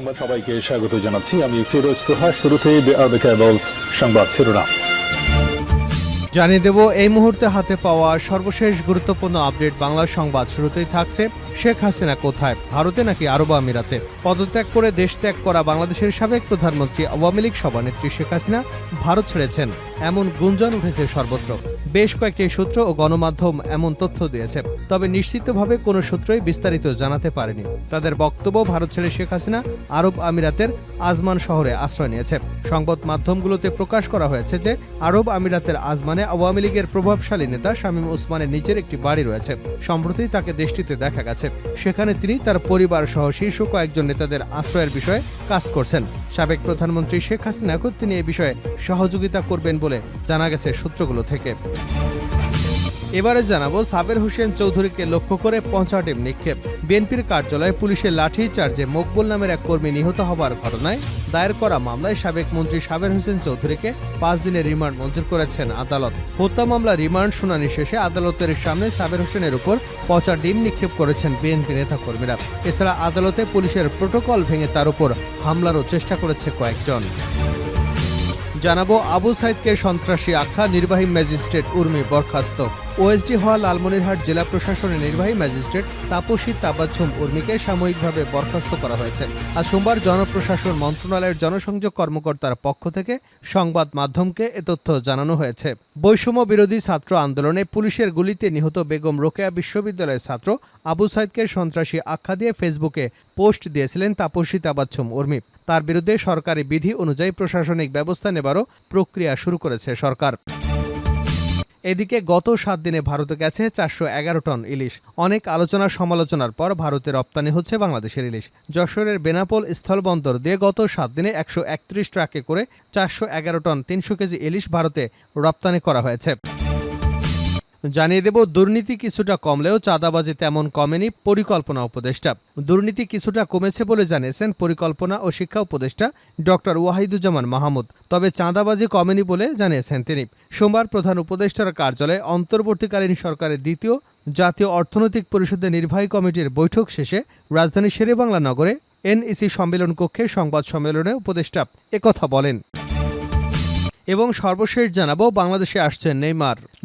সংবাদ সবাইকে স্বাগত জানাচ্ছি। আমি ফিরোজ তোহা। শুরুতেই সংবাদ শিরোনাম জানিয়ে দেব এই মুহূর্তে হাতে পাওয়া সর্বশেষ গুরুত্বপূর্ণ আপডেট বাংলা সংবাদ। শুরুতেই থাকছে শেখ হাসিনা কোথায়, ভারতে নাকি আরব আমিরাতে? পদত্যাগ করে দেশ ত্যাগ করা বাংলাদেশের সাবেক প্রধানমন্ত্রী আওয়ামী লীগ সভানেত্রী শেখ হাসিনা ভারত ছেড়েছেন এমন গুঞ্জন উঠেছে সর্বত্র। বেশ কয়েকটি সূত্র ও গণমাধ্যম এমন তথ্য দিয়েছে, তবে নিশ্চিতভাবে কোনো সূত্রই বিস্তারিত জানাতে পারেনি। তাদের বক্তব্য, ভারত ছেড়ে শেখ হাসিনা আরব আমিরাতের আজমান শহরে আশ্রয় নিয়েছে। সংবাদ মাধ্যমগুলোতে প্রকাশ করা হয়েছে যে আরব আমিরাতের আজমানে আওয়ামী লীগের প্রভাবশালী নেতা শামীম ওসমানের নিজের একটি বাড়ি রয়েছে। সম্প্রতি তাকে দেশটিতে দেখা গেছে। সেখানে তিনি তার পরিবার সহ শীর্ষ কয়েকজন নেতাদের আশ্রয়ের বিষয়ে কাজ করছেন। সাবেক প্রধানমন্ত্রী শেখ হাসিনাকে তিনি এ বিষয়ে সহযোগিতা করবেন বলে জানা গেছে সূত্রগুলো থেকে। এবারে জানাবো সাবের হোসেন চৌধুরীকে লক্ষ্য করে পঞ্চা ডিম নিক্ষেপ। বিএনপির কার্যালয়ে পুলিশের লাঠি চার্জে মকবুল নামের এক কর্মী নিহত হবার ঘটনায় দায়ের করা মামলায় সাবেক মন্ত্রী সাবের হোসেন চৌধুরীকে 5 দিনের রিমান্ড মঞ্জুর করেছেন আদালত। হত্যা মামলা রিমান্ড শুনানি শেষে আদালতের সামনে সাবের হোসেনের উপর পচা ডিম নিক্ষেপ করেছেন বিএনপি নেতাকর্মীরা। এছাড়া আদালতে পুলিশের প্রোটোকল ভেঙে তার উপর হামলারও চেষ্টা করেছে কয়েকজন। জানাবো আবু সাইদকে সন্ত্রাসী আখ্যা, নির্বাহী ম্যাজিস্ট্রেট উর্মি বরখাস্ত। ওএসডি হওয়া লালমনিরহাট জেলা প্রশাসনের নির্বাহী ম্যাজিস্ট্রেট তাপসী তাবাচ্ছুম উর্মিকে সাময়িকভাবে বরখাস্ত করা হয়েছে। আজ সোমবার জনপ্রশাসন মন্ত্রণালয়ের জনসংযোগ কর্মকর্তার পক্ষ থেকে সংবাদ মাধ্যমকে এ তথ্য জানানো হয়েছে। বৈষম্য বিরোধী ছাত্র আন্দোলনে পুলিশের গুলিতে নিহত বেগম রোকেয়া বিশ্ববিদ্যালয়ের ছাত্র আবু সাইদকে সন্ত্রাসী আখ্যা দিয়ে ফেসবুকে পোস্ট দিয়েছিলেন তাপসী তাবাচ্ছুম উর্মি। তার বিরুদ্ধে সরকারি বিধি অনুযায়ী প্রশাসনিক ব্যবস্থা নেবারও প্রক্রিয়া শুরু করেছে সরকার। এদিকে গত 7 দিনে ভারতে গেছে 411 টন ইলিশ। অনেক আলোচনা সমালোচনার পর ভারতে রপ্তানি হচ্ছে বাংলাদেশের ইলিশ। যশোরের বেনাপোল স্থলবন্দর দিয়ে গত 7 দিনে 131 ট্রাকে করে 411 টন 300 কেজি ইলিশ ভারতে রপ্তানি করা হয়েছে। জানিয়ে দেব, দুর্নীতি কিছুটা কমলেও চাঁদাবাজি তেমন কমেনি পরিকল্পনা উপদেষ্টা। দুর্নীতি কিছুটা কমেছে বলে জানিয়েছেন পরিকল্পনা ও শিক্ষা উপদেষ্টা ডক্টর ওয়াহিদুজ্জামান মাহমুদ। তবে চাঁদাবাজি কমেনি বলে জানিয়েছেন তিনি। সোমবার প্রধান উপদেষ্টার কার্যালয়ে অন্তর্বর্তীকালীন সরকারের দ্বিতীয় জাতীয় অর্থনৈতিক পরিষদের নির্বাহী কমিটির বৈঠক শেষে রাজধানীর শেরেবাংলা নগরে এনইসি সম্মেলন কক্ষে সংবাদ সম্মেলনে উপদেষ্টা একথা বলেন। এবং সর্বশেষ জানাবো, বাংলাদেশে আসছেন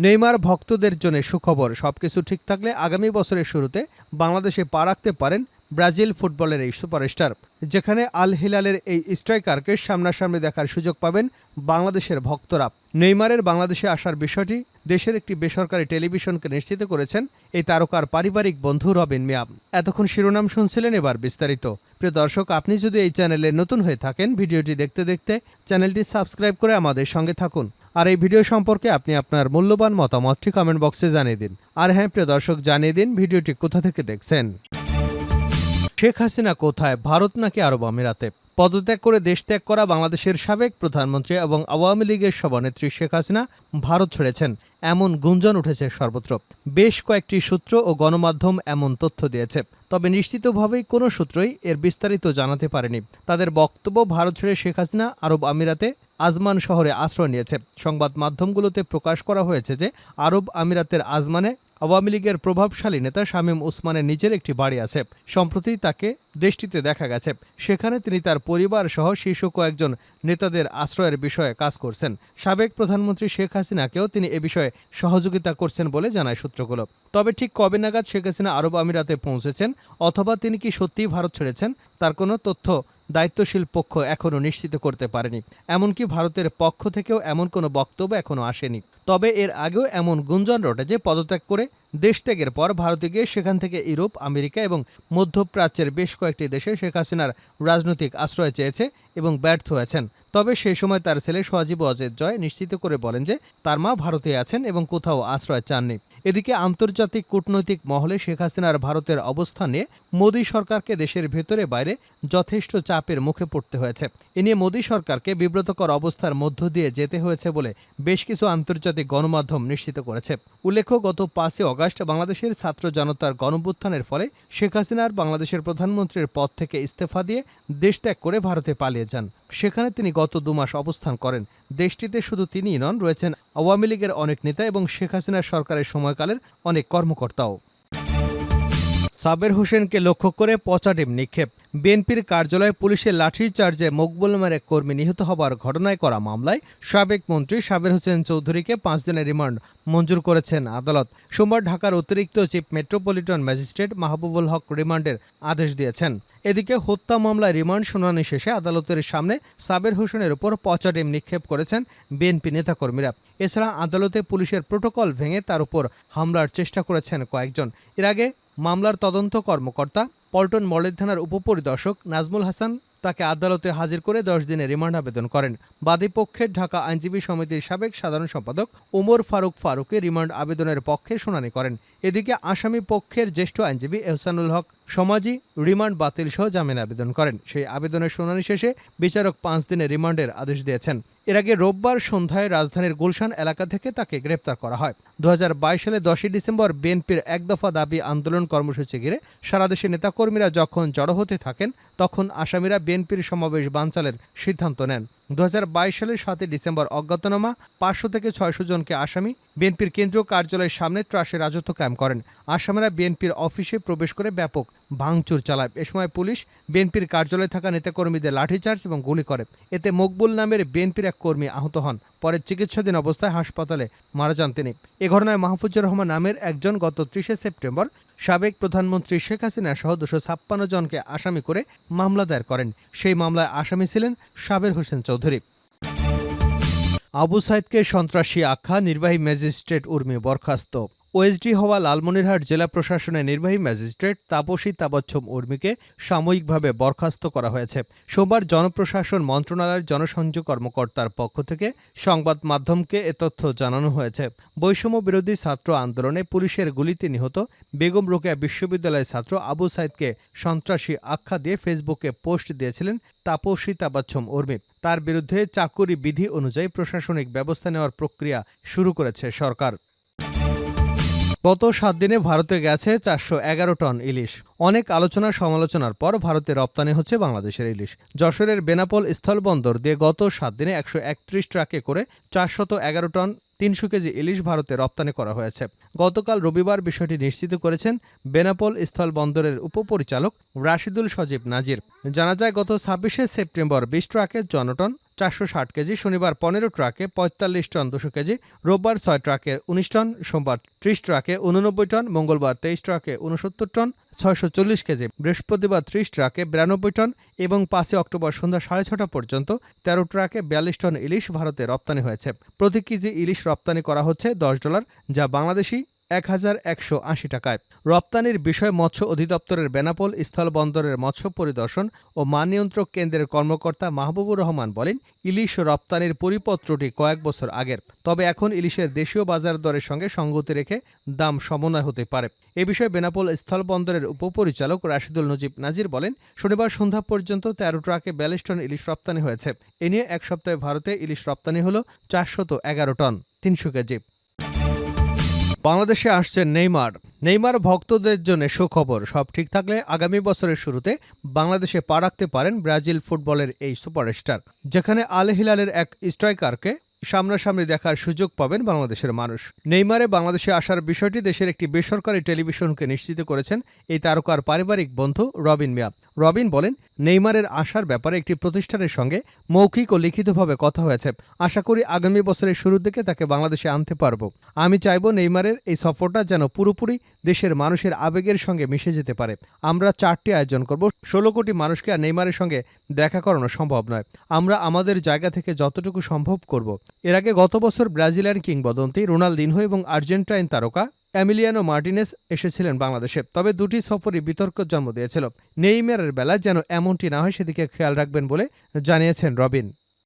নেইমার ভক্তদের জন্য সুখবর। সবকিছু ঠিক থাকলে আগামী বছরের শুরুতে বাংলাদেশে পা রাখতে পারেন ব্রাজিল ফুটবলের এই সুপারস্টার। যেখানে আল হিলালের এই স্ট্রাইকারকে সামনাসামনি দেখার সুযোগ পাবেন বাংলাদেশের ভক্তরা। নেইমারের বাংলাদেশে আসার বিষয়টি দেশের একটি বেসরকারি টেলিভিশনকে নিশ্চিত করেছেন এই তারকার পারিবারিক বন্ধু রবিন মিয়া। এতক্ষণ শিরোনাম শুনছিলেন, এবার বিস্তারিত। প্রিয় দর্শক, আপনি যদি এই চ্যানেলে নতুন হয়ে থাকেন, ভিডিওটি দেখতে দেখতে চ্যানেলটি সাবস্ক্রাইব করে আমাদের সঙ্গে থাকুন। আর এই ভিডিও সম্পর্কে আপনি আপনার মূল্যবান মতামতটি কমেন্ট বক্সে জানিয়ে দিন। আর হ্যাঁ প্রিয় দর্শক, জানিয়ে দিন ভিডিওটি কোথা থেকে দেখছেন। শেখ হাসিনা কোথায়, ভারত নাকি আরব আমিরাতে? পদত্যাগ করে দেশ ত্যাগ করা বাংলাদেশের সাবেক প্রধানমন্ত্রী এবং আওয়ামী লীগের সভানেত্রী শেখ হাসিনা ভারত ছেড়েছেন এমন গুঞ্জন উঠেছে সর্বত্র। বেশ কয়েকটি সূত্র ও গণমাধ্যম এমন তথ্য দিয়েছে, তবে নিশ্চিতভাবেই কোনো সূত্রই এর বিস্তারিত জানাতে পারেনি। তাদের বক্তব্য, ভারত ছেড়ে শেখ হাসিনা আরব আমিরাতে আজমান শহরে আশ্রয় নিয়েছে। সংবাদ মাধ্যমগুলোতে প্রকাশ করা হয়েছে যে আরব আমিরাতের আজমানে আওয়ামী লীগের প্রভাবশালী নেতা শামীম ওসমানের নিজের একটি বাড়ি আছে। সম্প্রতি তাকে দেশটিতে দেখা গেছে। সেখানে তিনি তার পরিবার সহ শীর্ষ কয়েকজন নেতাদের আশ্রয়ের বিষয়ে কাজ করছেন। সাবেক প্রধানমন্ত্রী শেখ হাসিনাকেও তিনি এ বিষয়ে সহযোগিতা করছেন বলে জানায় সূত্রগুলো। তবে ঠিক কবে নাগাদ শেখ হাসিনা আরব আমিরাতে পৌঁছেছেন অথবা তিনি কি সত্যিই ভারত ছেড়েছেন তার কোনো তথ্য দায়িত্বশীল পক্ষ এখনও নিশ্চিত করতে পারেনি। এমনকি ভারতের পক্ষ থেকেও এমন কোনো বক্তব্য এখনও আসেনি। তবে এর আগেও এমন গুঞ্জন রটে যে পদত্যাগ করে দেশ ত্যাগের পর ভারতে গিয়ে সেখান থেকে ইউরোপ, আমেরিকা এবং মধ্যপ্রাচ্যের বেশ কয়েকটি দেশে শেখ হাসিনার রাজনৈতিক আশ্রয় চেয়েছে এবং ব্যর্থ হয়েছেন। তবে সেই সময় তার ছেলে সজীব ওয়াজেদ জয় নিশ্চিত করে বলেন যে তার মা ভারতে আছেন এবং কোথাও আশ্রয় চাননি। এদিকে আন্তর্জাতিক কূটনৈতিক মহলে শেখ হাসিনার ভারতের অবস্থান নিয়ে মোদী সরকারকে দেশের ভেতরে বাইরে যথেষ্ট চাপের মুখে পড়তে হয়েছে। এ নিয়ে মোদী সরকারকে বিব্রতকর অবস্থার মধ্য দিয়ে যেতে হয়েছে বলে বেশ কিছু আন্তর্জাতিক গণমাধ্যম নিশ্চিত করেছে। উল্লেখ্য, গত 5 অগাস্ট বাংলাদেশের ছাত্র জনতার গণঅভ্যুত্থানের ফলে শেখ হাসিনার বাংলাদেশের প্রধানমন্ত্রীর পদ থেকে ইস্তফা দিয়ে দেশ ত্যাগ করে ভারতে পালিয়ে যান। সেখানে তিনি গত 2 মাস অবস্থান করেন। দেশটিতে শুধু তিনিই নন, রয়েছেন আওয়ামী লীগের অনেক নেতা এবং শেখ হাসিনার সরকারের সময়কালের অনেক কর্মকর্তাও। সাবের হোসেনকে লক্ষ্য করে পচা ডিম নিক্ষেপ। বিএনপির কার্যালয়ে পুলিশের লাঠির চার্জে মকবুল নামের এক কর্মী নিহত হবার ঘটনায় করা মামলায় সাবেক মন্ত্রী সাবের হোসেন চৌধুরীকে 5 দিনের রিমান্ড মঞ্জুর করেছেন আদালত। সোমবার ঢাকার অতিরিক্ত চিফ মেট্রোপলিটন ম্যাজিস্ট্রেট মাহবুবুল হক রিমান্ডের আদেশ দিয়েছেন। এদিকে হত্যা মামলায় রিমান্ড শুনানি শেষে আদালতের সামনে সাবের হোসেনের উপর পচা ডিম নিক্ষেপ করেছেন বিএনপি নেতাকর্মীরা। এছাড়া আদালতে পুলিশের প্রোটোকল ভেঙে তার উপর হামলার চেষ্টা করেছেন কয়েকজন। এর আগে মামলার তদন্ত কর্মকর্তা পল্টন মডেল থানার উপপরিদর্শক নাজমুল হাসান তাকে আদালতে হাজির করে 10 দিনের রিমান্ড আবেদন করেন। বাদী পক্ষের ঢাকা আইনজীবী সমিতির সাবেক সাধারণ সম্পাদক ওমর ফারুকী রিমান্ড আবেদনের পক্ষে শুনানি করেন। এদিকে আসামি পক্ষের জ্যেষ্ঠ আইনজীবী এহসানুল হক সমাজি রিমান্ড বাতিল সহ জামিন আবেদন করেন। সেই আবেদনের শুনানি শেষে বিচারক 5 দিনের রিমান্ডের আদেশ দিয়েছেন। এর আগে রোববার সন্ধ্যায় রাজধানীর গুলশান এলাকা থেকে তাকে গ্রেপ্তার করা হয়। 2022 সালে 10 ডিসেম্বর বিএনপির এক দফা দাবি আন্দোলন কর্মসূচি ঘিরে সারা দেশে নেতাকর্মীরা যখন জড়ো হতে থাকেন তখন আসামিরা বিএনপির সমাবেশ বানচালের সিদ্ধান্ত নেন। 2022 সালের 7 ডিসেম্বর অজ্ঞাতনামা 500 থেকে 600 জনকে আসামি বিএনপির কেন্দ্রীয় কার্যালয়ের সামনে ত্রাসে রাজত্ব কায়েম করেন। আসামিরা বিএনপির অফিসে প্রবেশ করে ব্যাপক ভাঙচুর চালায়। এ সময় পুলিশ বিএনপির কার্যালয়ে থাকা নেতাকর্মীদের লাঠিচার্জ এবং গুলি করে। এতে মকবুল নামের বিএনপির এক কর্মী আহত হন। পরে চিকিৎসাধীন অবস্থায় হাসপাতালে মারা যান তিনি। এ ঘটনায় মাহফুজুর রহমান নামের একজন গত 30 সেপ্টেম্বর সাবেক প্রধানমন্ত্রী শেখ হাসিনা সহ 256 জনকে আসামি করে মামলা দায়ের করেন। সেই মামলায় আসামি ছিলেন সাবের হোসেন চৌধুরী। আবু সাইদকে সন্ত্রাসী আখ্যা, নির্বাহী ম্যাজিস্ট্রেট উর্মি বরখাস্ত। ওএসডি হওয়া লালমনিরহাট জেলা প্রশাসনের নির্বাহী ম্যাজিস্ট্রেট তাপসী তাবচ্ছম উর্মিকে সাময়িকভাবে বরখাস্ত করা হয়েছে। সোমবার জনপ্রশাসন মন্ত্রণালয়ের জনসংযোগ কর্মকর্তার পক্ষ থেকে সংবাদ মাধ্যমকে এ তথ্য জানানো হয়েছে। বৈষম্য বিরোধী ছাত্র আন্দোলনে পুলিশের গুলিতে নিহত বেগম রোকেয়া বিশ্ববিদ্যালয়ের ছাত্র আবু সাইদকে সন্ত্রাসী আখ্যা দিয়ে ফেসবুকে পোস্ট দিয়েছিলেন তাপসী তাবচ্ছম উর্মি। তার বিরুদ্ধে চাকুরি বিধি অনুযায়ী প্রশাসনিক ব্যবস্থা নেওয়ার প্রক্রিয়া শুরু করেছে সরকার। গত 7 দিনে ভারতে গেছে 411 টন ইলিশ। অনেক আলোচনা সমালোচনার পর ভারতে রপ্তানি হচ্ছে বাংলাদেশের ইলিশ। যশোরের বেনাপোল স্থলবন্দর দিয়ে গত 7 দিনে 131 ট্রাকে করে 411 টন 300 কেজি ইলিশ ভারতে রপ্তানি করা হয়েছে। গতকাল রবিবার বিষয়টি নিশ্চিত করেছেন বেনাপোল স্থলবন্দরের উপপরিচালক রাশিদুল সজীব নাজির। জানা যায় গত 26 সেপ্টেম্বর 20 ট্রাকে 54 টন 460 কেজি, শনিবার 15 ট্রাকে 45 টন 200 কেজি, রোববার 6 ট্রাকে 19 টন, সোমবার 30 ট্রাকে 89 টন, মঙ্গলবার 23 ট্রাকে 69 টন 640 কেজি, বৃহস্পতিবার 30 ট্রাকে 92 টন এবং 5 অক্টোবর সন্ধ্যা 6:30 পর্যন্ত 13 ট্রাকে 42 টন ইলিশ ভারতে রপ্তানি হয়েছে। প্রতি কেজি ইলিশ রপ্তানি করা হচ্ছে $10, যা বাংলাদেশি 1180 টাকায়। রপ্তানির বিষয়ে মৎস্য অধিদপ্তরের বেনাপোল স্থলবন্দরের মৎস্য পরিদর্শন ও মান নিয়ন্ত্রক কেন্দ্রের কর্মকর্তা মাহবুবুর রহমান বলেন, ইলিশ রপ্তানির পরিপত্রটি কয়েক বছর আগের। তবে এখন ইলিশের দেশীয় বাজার দরের সঙ্গে সঙ্গতি রেখে দাম সমন্বয় হতে পারে। এ বিষয়ে বেনাপোল স্থলবন্দরের উপপরিচালক রাশিদুল নজিব নাজির বলেন, শনিবার সন্ধ্যা পর্যন্ত 13 ট্রাকে 42 টন ইলিশ রপ্তানি হয়েছে। এ নিয়ে এক সপ্তাহে ভারতে ইলিশ রপ্তানি হল 411 টন 300 কেজি। বাংলাদেশে আসছেন নেইমার ভক্তদের জন্য সুখবর। সব ঠিক থাকলে আগামী বছরের শুরুতে বাংলাদেশে পা রাখতে পারেন ব্রাজিল ফুটবলের এই সুপারস্টার। যেখানে আল হিলালের এক স্ট্রাইকারকে সামনাসামনি দেখার সুযোগ পাবেন বাংলাদেশের মানুষ। নেইমারে বাংলাদেশে আসার বিষয়টি দেশের একটি বেসরকারি টেলিভিশনকে নিশ্চিত করেছেন এই তারকার পারিবারিক বন্ধু রবিন মিয়া। রবিন বলেন, নেইমারের আসার ব্যাপারে একটি প্রতিষ্ঠানের সঙ্গে মৌখিক ও লিখিতভাবে কথা হয়েছে। আশা করি আগামী বছরের শুরুর দিকে তাকে বাংলাদেশে আনতে পারব। আমি চাইব নেইমারের এই সফরটা যেন পুরোপুরি দেশের মানুষের আবেগের সঙ্গে মিশে যেতে পারে। আমরা 4টি আয়োজন করব। 16 কোটি মানুষকে আর নেইমারের সঙ্গে দেখা করানো সম্ভব নয়। আমরা আমাদের জায়গা থেকে যতটুকু সম্ভব করব। এর আগে গত বছর ব্রাজিলিয়ান কিংবদন্তি রোনালদিনহো এবং আর্জেন্টাইন তারকা এমিলিয়ানো মার্টিনেস এসেছিলেন বাংলাদেশে। তবে দুটি সফরই বিতর্কের জন্ম দিয়েছিল। নেইমারের বেলায় যেন এমনটি না হয় সেদিকে খেয়াল রাখবেন বলে জানিয়েছেন রবিন।